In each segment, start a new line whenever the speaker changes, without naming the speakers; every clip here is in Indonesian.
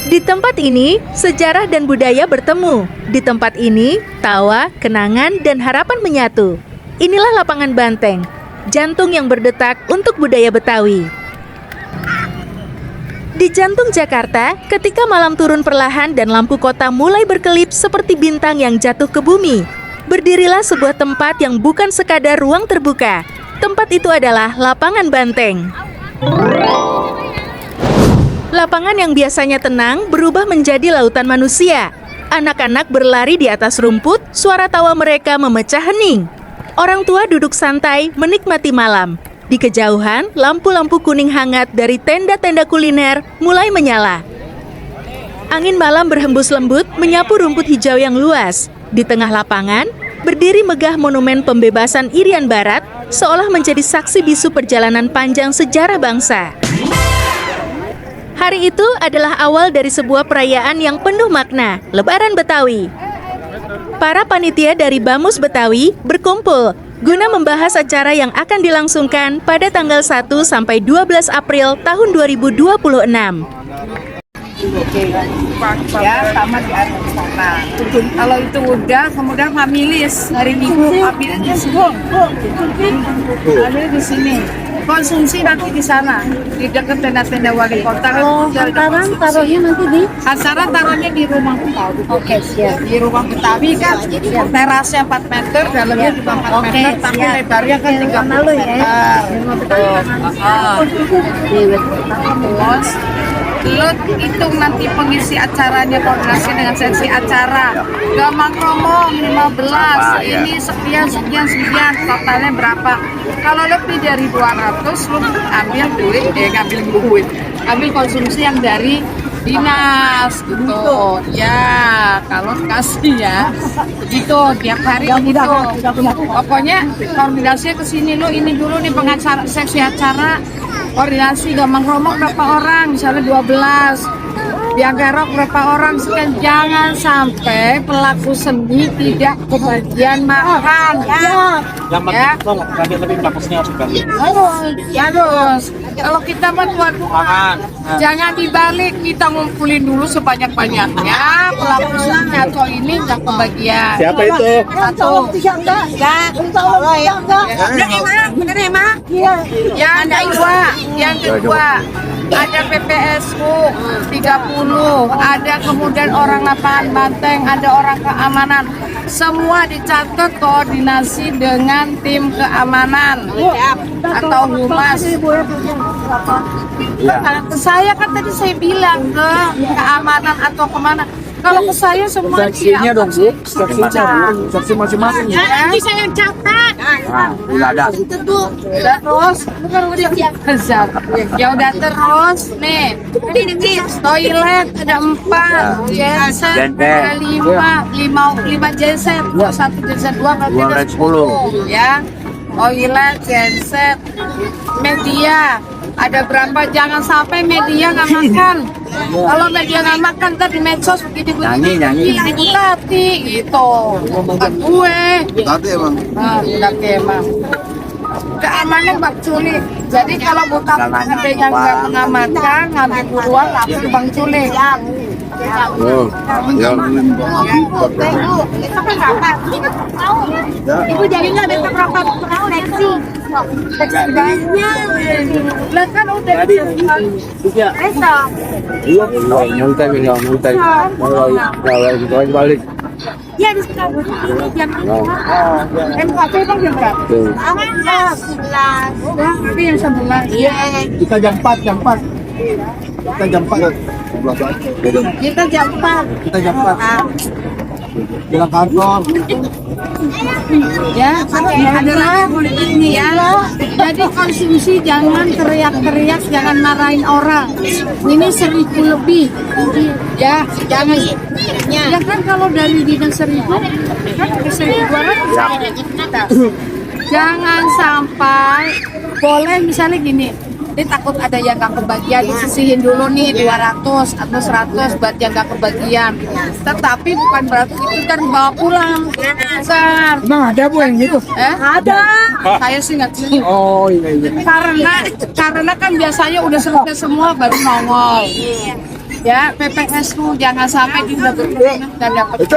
Di tempat ini, sejarah dan budaya bertemu. Di tempat ini, tawa, kenangan, dan harapan menyatu. Inilah lapangan Banteng, jantung yang berdetak untuk budaya Betawi. Di jantung Jakarta, ketika malam turun perlahan dan lampu kota mulai berkelip seperti bintang yang jatuh ke bumi, berdirilah sebuah tempat yang bukan sekadar ruang terbuka. Tempat itu adalah lapangan Banteng. Lapangan yang biasanya tenang berubah menjadi lautan manusia. Anak-anak berlari di atas rumput, suara tawa mereka memecah hening. Orang tua duduk santai menikmati malam. Di kejauhan, lampu-lampu kuning hangat dari tenda-tenda kuliner mulai menyala. Angin malam berhembus lembut menyapu rumput hijau yang luas. Di tengah lapangan, berdiri megah monumen pembebasan Irian Barat, seolah menjadi saksi bisu perjalanan panjang sejarah bangsa. Hari itu adalah awal dari sebuah perayaan yang penuh makna, Lebaran Betawi. Para panitia dari Bamus Betawi berkumpul guna membahas acara yang akan dilangsungkan pada tanggal 1 sampai 12 April tahun 2026.
Ya, sama di sana. Kalau itu udah, kemudian Hamilis hari Minggu, Hamilis di sini. Hamilis di sini. Konsumsi nanti di sana, di dekat tenda-tenda wali kota.
Hantaran taruhnya nanti di?
Hantaran taruhnya di rumah Betawi.
Oke, siap.
Di rumah Betawi kan, terasnya 4 meter, dalamnya juga 4 meter, tapi lebarnya kan 30 meter. Terus, lo hitung nanti pengisi acaranya, koordinasi dengan seksi acara. Gamang Kromong 15, ini sekian, totalnya berapa? Kalau lebih dari 200, lo ambil duit, ambil konsumsi yang dari dinas gitu. Ya, kalau kasih ya, begitu tiap hari begitu. Pokoknya koordinasinya ke sini lo, ini dulu nih pengacara, seksi acara. Koordinasi Gamang Kromong berapa orang, misalnya 12. Biangkerok berapa orang, sekian. Jangan sampai pelaku seni tidak kebagian makan. Ya.
Lebih bakusnya harus ganti.
Harus. Kalau kita buat jangan dibalik, kita ngumpulin dulu sebanyak-banyaknya. Pelaku seni atau ini nggak kebagian.
Siapa itu?
Satu. Bener emang? Yang kedua, ada PPSU 30, ada kemudian orang lapangan Banteng, ada orang keamanan. Semua dicatat koordinasi dengan tim keamanan atau humas. Saya kan tadi saya bilang ke keamanan atau kemana. Kalau ke saya semua
Seksinya dong Bu, seksi masing-masing.
nanti saya catat.
Udah ada.
Terus, ya udah terus nih. Toilet ada 4, genset ada 5 genset, 1 genset 2 berarti ada 10 ya. Toilet, genset, media ada berapa? Jangan sampai media nggak makan. Kalau media nggak makan, ntar di medsos begini Ibu Tati gitu. Bukan gue.
Tati emang.
Emang. Keamanan Bang Culi. Jadi kalau bukan ada yang nggak mengamankan, ngambil duluan langsung Bang Culi. Ibu jadi nggak besok rokok seksi. Lah kan udah besok.
Iya, nyontek. Kalau balik.
Ya di sekolah ini jam MKP bang jam berapa? Jam 11. Nanti yang 11. Iya.
Kita jam 4. Kita jam 4.
Kita jam 4.
Kita jam 4. Bilang kantor.
Ya, adalah ini ya. Jadi konsumsi jangan teriak-teriak, jangan marahin orang. Ini 1.000 lebih. Ya, jangan. Ya kan kalau dari dinas 1.000 kan ada 1.200. Jangan sampai, boleh misalnya gini. Ini takut ada yang nggak kebagian, disisihin dulu nih 200 atau 100 buat yang nggak kebagian. Tetapi bukan berarti itu kan bawa pulang. Bukan.
Emang ada Bu yang gitu?
Ada. Saya sih nggak tahu.
Oh iya.
Karena kan biasanya udah selesai semua baru nongol. Ya, PPS tuh jangan sampai dia udah berkenan dan dapat
Itu,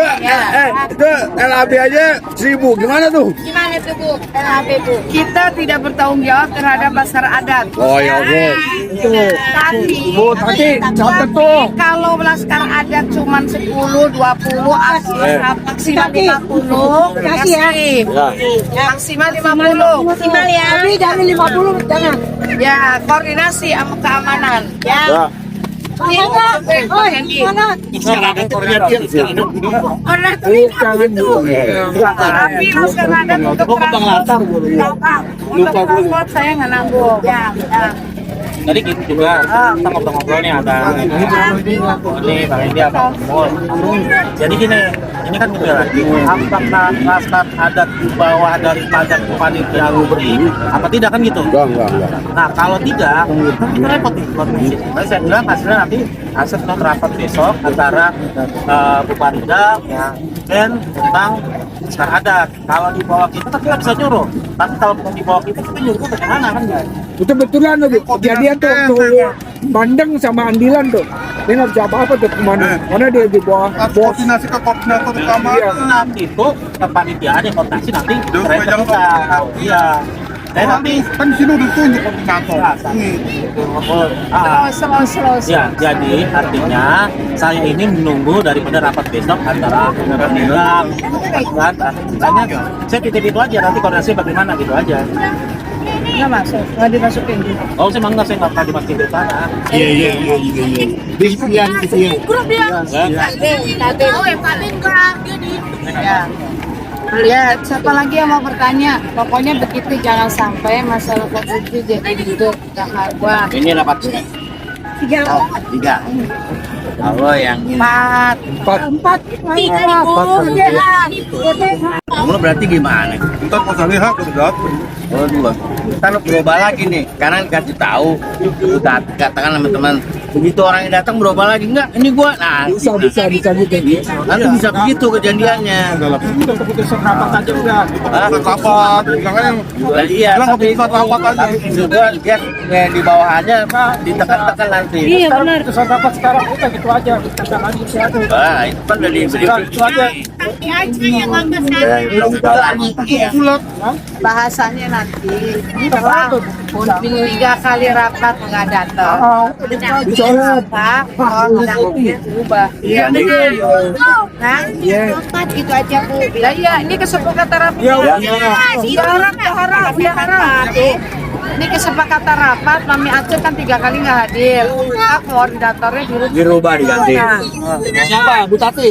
itu LAB aja 1.000, gimana tuh?
Gimana tuh Bu? LHB Bu? Kita tidak bertanggung jawab terhadap pasar adat.
Oh ya Bu.
Tapi,
Bu, tadi catat tuh.
kalau laskar adat cuma 10, 20, maksimal 50,
Kasih ya.
maksimal 50.
Maksimal ya. Tapi jangan 50, jangan.
Ya, koordinasi sama keamanan. Ya.
Oi, mana?
Orang itu. Tapi laskar adat untuk transport saya nggak nanggung. Ya.
Tadi gitu juga kita ngobrol-ngobrol nih ada ini Bang Indi apa Mul. Jadi gini, ini kan gitu lagi. Apakah laskar adat di bawah dari pajak panitia Rubri apa tidak kan gitu?
Enggak.
Nah kalau tidak, kan itu repot nih koordinasi. Nah, saya bilang hasilnya nanti hasil rapat besok antara Bupanda dan tentang laskar adat. Kalau di bawah kita kan kita bisa nyuruh, tapi kalau bukan di bawah kita nyuruh bagaimana kan guys?
Itu betulan tuh, kejadian tuh Bandeng sama Andilan tuh. Dia nggak bisa apa-apa tuh kemana. Karena dia di bawah bos.
Koordinasi ke koordinator utama.
Iya.
Nanti itu kepanitiaan yang koordinasi nanti mereka kita. Iya. Dan nanti
Kan di sini udah tunjuk koordinator.
Terus.
ya, jadi artinya saya ini menunggu daripada rapat besok antara Andilan dan saya titip itu aja nanti koordinasi bagaimana gitu aja.
Nggak masuk, nggak dimasukin.
Oh, saya nggak pernah dimasukin ke sana.
Iya. Diskusian.
Ya. Ya, siapa lagi yang mau bertanya? Pokoknya begitu, jangan sampai masalah konsumsi jadi ribut Jakarta.
Ini rapat
3.
kalau yang
4.
kamu berarti gimana?
Ntar pas hari hak udah.
Oh dua. Ntar berubah lagi nih, karena kasih tahu, udah katakan sama teman, begitu orang yang datang berubah lagi enggak? Ini gua, nah
Bisa gitu.
nanti bisa begitu kejadiannya.
Udah keputusan rapat aja udah.
Rapat, jangan yang
Nah, iya,
bilang keputusan rapat aja.
juga dia di bawahannya ditekan-tekan nanti.
Iya benar.
Keputusan rapat sekarang udah gitu aja. Kita lanjut sih aja.
Wah, itu kan udah diberi.
Itu aja.
Bahasanya nanti setelah 3 kali rapat nggak datang. Apa? Orangnya berubah.
Iya.
Nah, rapat gitu aja Bu. Iya, ini kesepakatan rapat. Berharap. Ini kesepakatan rapat, Mami Aceh kan 3 kali nggak hadir. Nah, koordinatornya
Dirubah diganti.
Siapa? Bu Tati.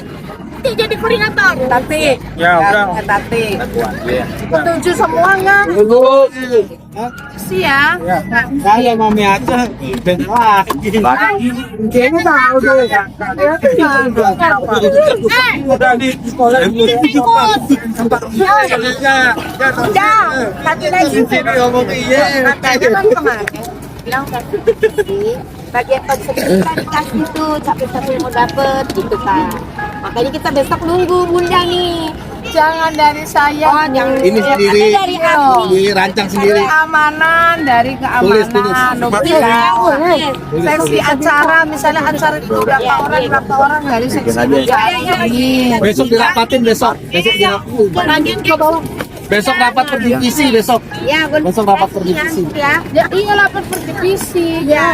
jadi koordinator. Tati.
Ya, udah.
Tati. Setuju semua nggak? Siap.
Saya Mami Aceh. Wah, kayaknya tahu tuh. Udah di sekolah
Satu lagi. Katanya kan kemarin bilang bagian konsumsi kan dikasih tuh capek-capek mau dapet gitu kan. Makanya kita besok nunggu Bunda nih. Jangan dari saya, jangan
Ini sendiri.
dari aku.
Dirancang sendiri.
Keamanan, dari keamanan. Seksi acara, misalnya acara itu berapa orang dari seksi acara.
Besok dirapatin besok. Besok rapat per divisi besok.
Ya,
Besok rapat per divisi.
Ya, iya rapat per divisi. Ya.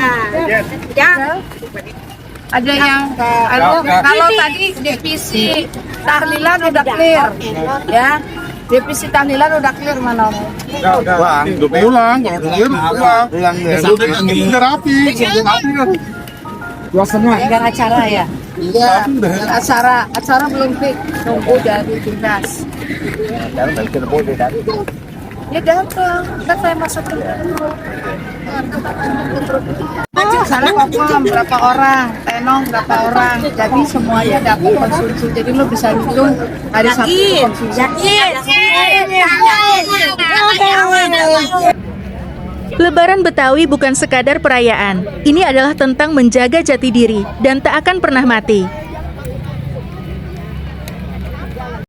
Ada yang kalau tadi divisi tahlilan udah clear, ya. Divisi tahlilan udah clear mana?
Udah pulang, kalau pulang. Udah rapi.
Dua setengah.
Dengan acara ya. Iya. Acara belum fix, nunggu dari dinas. Ya datang, kan saya masuk ke sana ngomong berapa orang, tenong berapa orang, jadi semuanya dapat konsumsi. Jadi lo bisa hitung hari Sabtu konsumsi.
Lebaran Betawi bukan sekadar perayaan. Ini adalah tentang menjaga jati diri dan tak akan pernah mati.